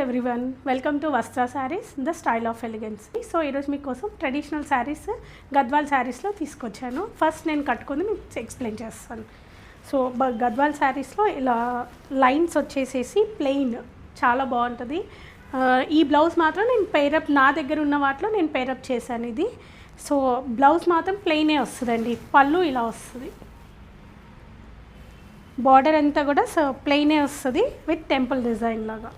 Everyone, welcome to Vastra sarees the style of elegancy. So ఈరోజు మీకోసం traditional saris Gadwal శారీస్లో తీసుకొచ్చాను. ఫస్ట్ నేను కట్టుకొని మీకు ఎక్స్ప్లెయిన్ చేస్తాను. సో గద్వాల్ శారీస్లో ఇలా లైన్స్ వచ్చేసేసి ప్లెయిన్ చాలా బాగుంటుంది. ఈ బ్లౌజ్ మాత్రం నేను పేరప్ నా దగ్గర ఉన్న వాటిలో నేను పేరప్ చేశాను ఇది. సో బ్లౌజ్ మాత్రం ప్లెయినే వస్తుందండి. పళ్ళు ఇలా వస్తుంది, బార్డర్ అంతా కూడా ప్లెయినే వస్తుంది విత్ టెంపుల్ డిజైన్ లాగా.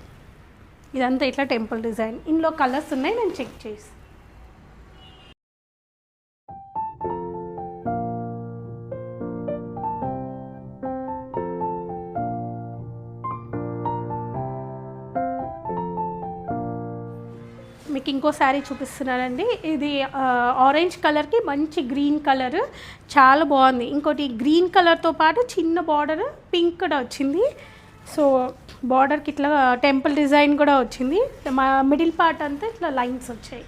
ఇదంతా ఇట్లా టెంపుల్ డిజైన్. ఇందులో కలర్స్ ఉన్నాయి, నేను చెక్ చేసి. మీకు ఇంకో శారీ చూపిస్తున్నానండి. ఇది ఆరెంజ్ కలర్కి మంచి గ్రీన్ కలర్, చాలా బాగుంది. ఇంకోటి గ్రీన్ కలర్తో పాటు చిన్న బార్డర్ పింక్ కూడా వచ్చింది. సో బార్డర్కి ఇట్లా టెంపుల్ డిజైన్ కూడా వచ్చింది. మా మిడిల్ పార్ట్ అంతా ఇట్లా లైన్స్ వచ్చాయి.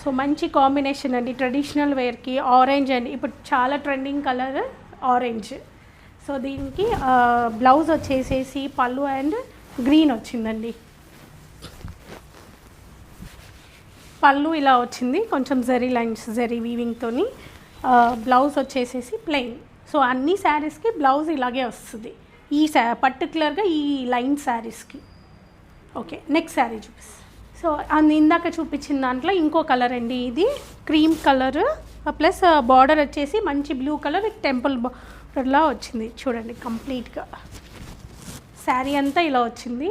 సో మంచి కాంబినేషన్ అండి ట్రెడిషనల్ వేర్కి. ఆరెంజ్ అండి, ఇప్పుడు చాలా ట్రెండింగ్ కలర్ ఆరెంజ్. సో దీనికి బ్లౌజ్ వచ్చేసేసి పళ్ళు అండ్ గ్రీన్ వచ్చిందండి. పళ్ళు ఇలా వచ్చింది, కొంచెం జరీ లైన్స్, జరీ వీవింగ్తోని. బ్లౌజ్ వచ్చేసేసి ప్లెయిన్. సో అన్ని శారీస్కి బ్లౌజ్ ఇలాగే వస్తుంది, ఈ పర్టికులర్గా ఈ లైన్ శారీస్కి. ఓకే, నెక్స్ట్ శారీ చూపిస్తాను. సో ఇందాక చూపించిన దాంట్లో ఇంకో కలర్ అండి. ఇది క్రీమ్ కలర్ ప్లస్ బార్డర్ వచ్చేసి మంచి బ్లూ కలర్ విత్ టెంపుల్ బార్డర్లా వచ్చింది. చూడండి కంప్లీట్గా శారీ అంతా ఇలా వచ్చింది.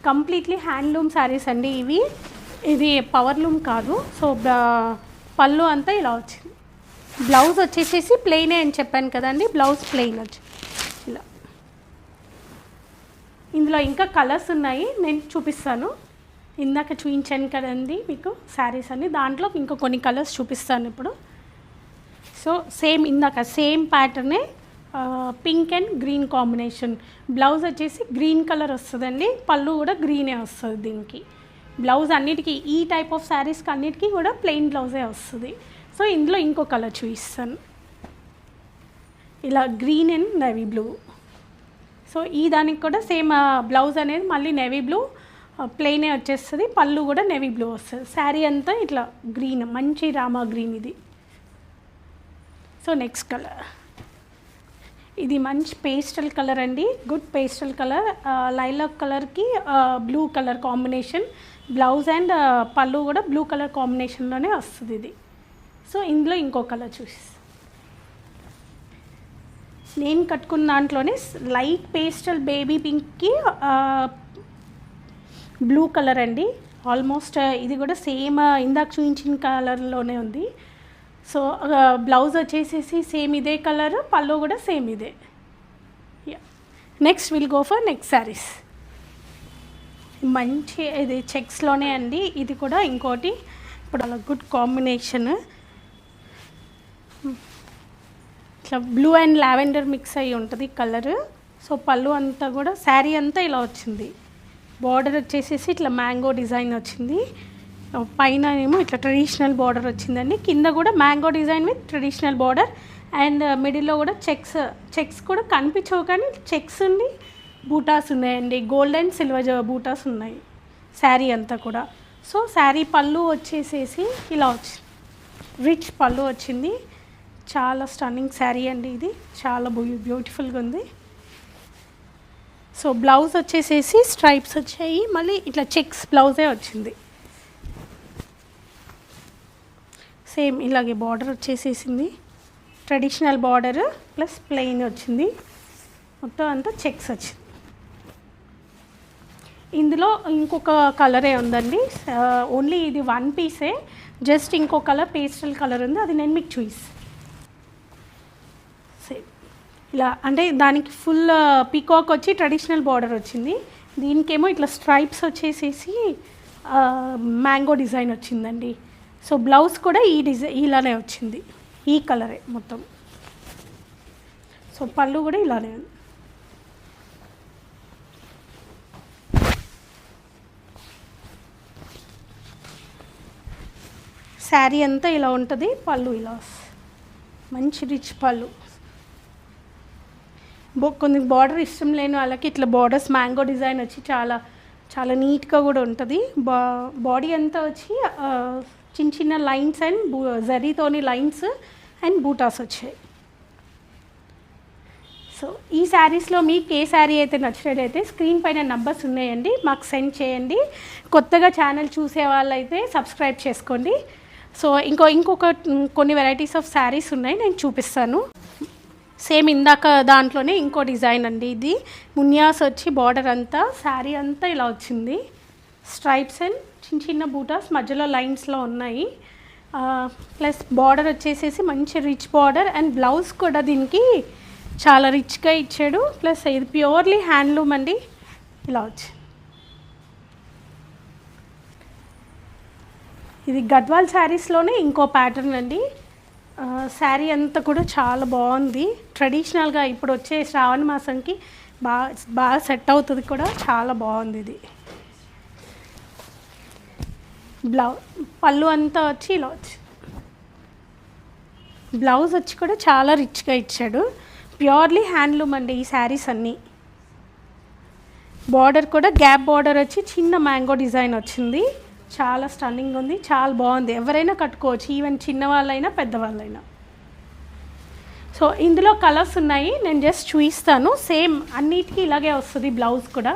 కంప్లీట్లీ హ్యాండ్లూమ్ శారీస్ అండి ఇవి. ఇది పవర్ లూమ్ కాదు. సో పళ్ళు అంతా ఇలా వచ్చింది. బ్లౌజ్ వచ్చేసేసి ప్లెయినే అని చెప్పాను కదండి, బ్లౌజ్ ప్లెయిన్ వచ్చి ఇలా. ఇందులో ఇంకా కలర్స్ ఉన్నాయి, నేను చూపిస్తాను. ఇందాక చూపించాను కదండి మీకు శారీస్ అన్ని, దాంట్లో ఇంకా కొన్ని కలర్స్ చూపిస్తాను ఇప్పుడు. సో సేమ్ ఇందాక సేమ్ ప్యాటర్నే pink and green combination. Blouse వచ్చేసి గ్రీన్ కలర్ వస్తుందండి, పళ్ళు కూడా గ్రీనే వస్తుంది దీనికి. బ్లౌజ్ అన్నిటికీ ఈ టైప్ ఆఫ్ శారీస్కి అన్నిటికీ కూడా ప్లెయిన్ బ్లౌజే వస్తుంది. సో ఇందులో ఇంకో కలర్ చూపిస్తాను, ఇలా green and navy blue. So ఈ దానికి కూడా సేమ్ బ్లౌజ్ అనేది మళ్ళీ నేవీ బ్లూ ప్లెయినే వచ్చేస్తుంది, పళ్ళు కూడా నేవీ బ్లూ వస్తుంది. శారీ అంతా ఇట్లా గ్రీన్, మంచి రామా గ్రీన్ ఇది. సో నెక్స్ట్ కలర్, ఇది మంచి పేస్టల్ కలర్ అండి, గుడ్ పేస్టల్ కలర్. లైలాక్ కలర్కి blue colour combination. Blouse and పళ్ళు కూడా బ్లూ కలర్ కాంబినేషన్లోనే వస్తుంది ఇది. సో ఇందులో ఇంకో కలర్ చూసి, నేను కట్టుకున్న దాంట్లోనే లైట్ పేస్టల్ బేబీ పింక్కి బ్లూ కలర్ అండి. ఆల్మోస్ట్ ఇది కూడా సేమ్ ఇందాక చూపించిన కలర్లోనే ఉంది. సో బ్లౌజ్ వచ్చేసేసి సేమ్ ఇదే కలర్, పళ్ళు కూడా సేమ్ ఇదే. Next will go for next saris. మంచి ఇది చెక్స్లోనే అండి, ఇది కూడా ఇంకోటి. ఇప్పుడు అలా గుడ్ కాంబినేషన్, ఇట్లా బ్లూ అండ్ లావెండర్ మిక్స్ అయ్యి ఉంటుంది కలర్. సో పళ్ళు అంతా కూడా శారీ అంతా ఇలా వచ్చింది. బార్డర్ వచ్చేసేసి ఇట్లా మ్యాంగో డిజైన్ వచ్చింది. పైన ఏమో ఇట్లా ట్రెడిషనల్ బార్డర్ వచ్చిందండి, కింద కూడా mango design with traditional border. And మిడిల్లో కూడా చెక్స్ కూడా కనిపించవు కానీ చెక్స్ ఉండి బూటాస్ ఉన్నాయండి, గోల్డ్ అండ్ సిల్వర్ బూటాస్ ఉన్నాయి శారీ అంతా కూడా. సో శారీ పళ్ళు వచ్చేసేసి ఇలా వచ్చింది, రిచ్ పళ్ళు వచ్చింది. చాలా స్టన్నింగ్ శారీ అండి ఇది, చాలా బ్యూటిఫుల్గా ఉంది. సో బ్లౌజ్ వచ్చేసేసి స్ట్రైప్స్ వచ్చాయి, మళ్ళీ ఇట్లా చెక్స్ బ్లౌజే వచ్చింది. సేమ్ ఇలాగే బార్డర్ వచ్చేసేసింది, ట్రెడిషనల్ బార్డర్ ప్లస్ ప్లెయిన్ వచ్చింది, మొత్తం అంతా చెక్స్ వచ్చింది. ఇందులో ఇంకొక కలరే ఉందండి, ఓన్లీ ఇది వన్ పీసే, జస్ట్ ఇంకో కలర్ పేస్టల్ కలర్ ఉంది, అది నేను మీకు చూపిస్తాను. సేమ్ ఇలా అంటే దానికి ఫుల్ పీకాక్ వచ్చి ట్రెడిషనల్ బార్డర్ వచ్చింది, దీనికేమో ఇట్లా స్ట్రైప్స్ వచ్చేసేసి మ్యాంగో డిజైన్ వచ్చిందండి. సో బ్లౌజ్ కూడా ఈ డిజైన్ ఇలానే వచ్చింది, ఈ కలరే మొత్తం. సో పళ్ళు కూడా ఇలానే ఉంది. శారీ అంతా ఇలా ఉంటుంది, పళ్ళు ఇలా మంచి రిచ్ పళ్ళు. కొన్ని బార్డర్ ఇష్టం లేని వాళ్ళకి ఇట్లా బార్డర్స్ మ్యాంగో డిజైన్ వచ్చి చాలా చాలా నీట్గా కూడా ఉంటుంది. బాడీ అంతా వచ్చి చిన్న చిన్న లైన్స్ అండ్ జరీతోని లైన్స్ అండ్ బూటాస్ వచ్చాయి. సో ఈ శారీస్లో మీకు ఏ శారీ అయితే నచ్చినట్టయితే స్క్రీన్ పైన నంబర్స్ ఉన్నాయండి, మాకు సెండ్ చేయండి. కొత్తగా ఛానల్ చూసే వాళ్ళైతే సబ్స్క్రైబ్ చేసుకోండి. సో ఇంకొక కొన్ని వెరైటీస్ ఆఫ్ శారీస్ ఉన్నాయి, నేను చూపిస్తాను. సేమ్ ఇందాక దాంట్లోనే ఇంకో డిజైన్ అండి. ఇది మున్యాస్ వచ్చి బార్డర్ అంతా శారీ అంతా ఇలా వచ్చింది. స్ట్రైప్స్ అండ్ చిన్న చిన్న బూటాస్ మధ్యలో లైన్స్లో ఉన్నాయి. ప్లస్ బార్డర్ వచ్చేసేసి మంచి రిచ్ బార్డర్ అండ్ బ్లౌజ్ కూడా దీనికి చాలా రిచ్గా ఇచ్చాడు. ప్లస్ ఇది ప్యూర్లీ హ్యాండ్లూమ్ అండి. ఇలా వచ్చి ఇది గద్వాల్ శారీస్లోనే ఇంకో ప్యాటర్న్ అండి. శారీ అంతా కూడా చాలా బాగుంది. ట్రెడిషనల్గా ఇప్పుడు వచ్చే శ్రావణ మాసంకి బాగా సెట్ అవుతుంది కూడా. చాలా బాగుంది ఇది. పళ్ళు అంతా వచ్చి ఇలా వచ్చి బ్లౌజ్ వచ్చి కూడా చాలా రిచ్గా ఇచ్చాడు. ప్యూర్లీ హ్యాండ్లూమ్ అండి ఈ శారీస్ అన్నీ. బార్డర్ కూడా గ్యాప్ బార్డర్ వచ్చి చిన్న మ్యాంగో డిజైన్ వచ్చింది. చాలా స్టన్నింగ్ ఉంది, చాలా బాగుంది. ఎవరైనా కట్టుకోవచ్చు, ఈవెన్ చిన్నవాళ్ళైనా పెద్దవాళ్ళైనా. సో ఇందులో కలర్స్ ఉన్నాయి, నేను జస్ట్ చూపిస్తాను. సేమ్ అన్నిటికీ ఇలాగే వస్తుంది. బ్లౌజ్ కూడా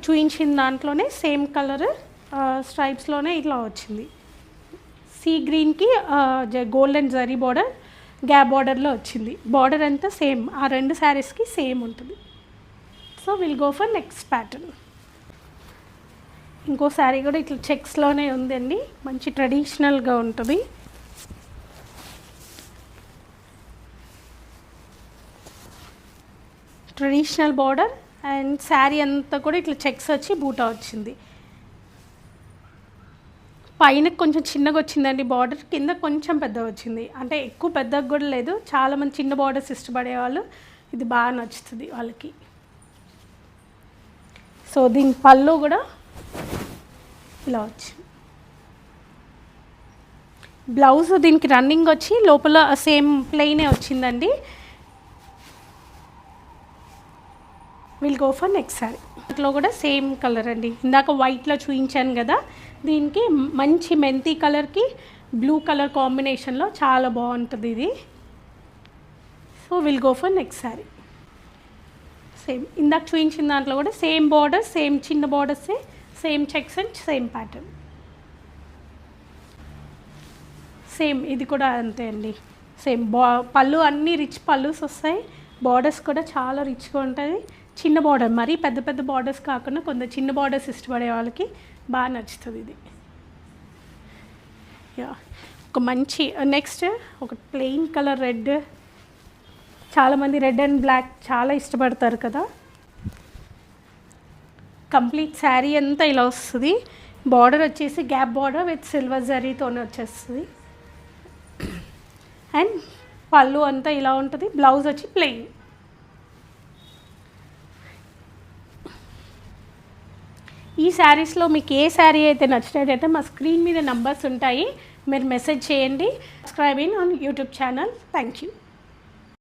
చూపించిన దాంట్లోనే సేమ్ కలర్ స్ట్రైప్స్లోనే ఇట్లా వచ్చింది. సీ గ్రీన్కి గోల్డెన్ జరీ బార్డర్ గ్యాప్ బార్డర్లో వచ్చింది. బార్డర్ అంతా సేమ్, ఆ రెండు శారీస్కి సేమ్ ఉంటుంది. So will go for next pattern. ఇంకో శారీ కూడా ఇట్లా చెక్స్లోనే ఉందండి, మంచి ట్రెడిషనల్గా ఉంటుంది. ట్రెడిషనల్ బార్డర్ అండ్ శారీ అంతా కూడా ఇట్లా చెక్స్ వచ్చి బూటా వచ్చింది. పైన కొంచెం చిన్నగా వచ్చిందండి బార్డర్, కింద కొంచెం పెద్దగా వచ్చింది. అంటే ఎక్కువ పెద్దగా కూడా లేదు. చాలామంది చిన్న బార్డర్స్ ఇష్టపడే వాళ్ళు ఇది బాగా నచ్చుతుంది వాళ్ళకి. సో దీని పళ్ళు కూడా ఇలా వచ్చింది. బ్లౌజ్ దీనికి రన్నింగ్ వచ్చి లోపల సేమ్ ప్లెయినే వచ్చిందండి. Will go for next sari. దాంట్లో కూడా సేమ్ కలర్ అండి. ఇందాక వైట్లో చూపించాను కదా, దీనికి మంచి మెంతి కలర్కి బ్లూ కలర్ కాంబినేషన్లో చాలా బాగుంటుంది ఇది. So will go for next sari. Same ఇందాక చూపించిన దాంట్లో కూడా సేమ్ బార్డర్, సేమ్ చిన్న బార్డర్సే, same checks and same pattern. Same ఇది కూడా అంతే అండి. సేమ్ పళ్ళు అన్నీ రిచ్ పళ్ళుస్ వస్తాయి. బార్డర్స్ కూడా చాలా రిచ్గా ఉంటుంది. చిన్న బార్డర్, మరీ పెద్ద పెద్ద బార్డర్స్ కాకుండా కొంత చిన్న బార్డర్స్ ఇష్టపడే వాళ్ళకి బాగా నచ్చుతుంది ఇది. యా, ఒక మంచి నెక్స్ట్ ఒక ప్లెయిన్ కలర్ రెడ్. చాలామంది రెడ్ అండ్ బ్లాక్ చాలా ఇష్టపడతారు కదా. కంప్లీట్ శారీ అంతా ఇలా వస్తుంది. బార్డర్ వచ్చేసి గ్యాప్ బార్డర్ విత్ సిల్వర్ జరీతోనే వచ్చేస్తుంది. అండ్ పళ్ళు అంతా ఇలా ఉంటుంది. బ్లౌజ్ వచ్చి ప్లెయిన్. ఈ శారీస్లో మీకు ఏ శారీ అయితే నచ్చినట్టయితే మా స్క్రీన్ మీద నంబర్స్ ఉంటాయి, మీరు మెసేజ్ చేయండి. Subscribe in on YouTube channel. Thank you.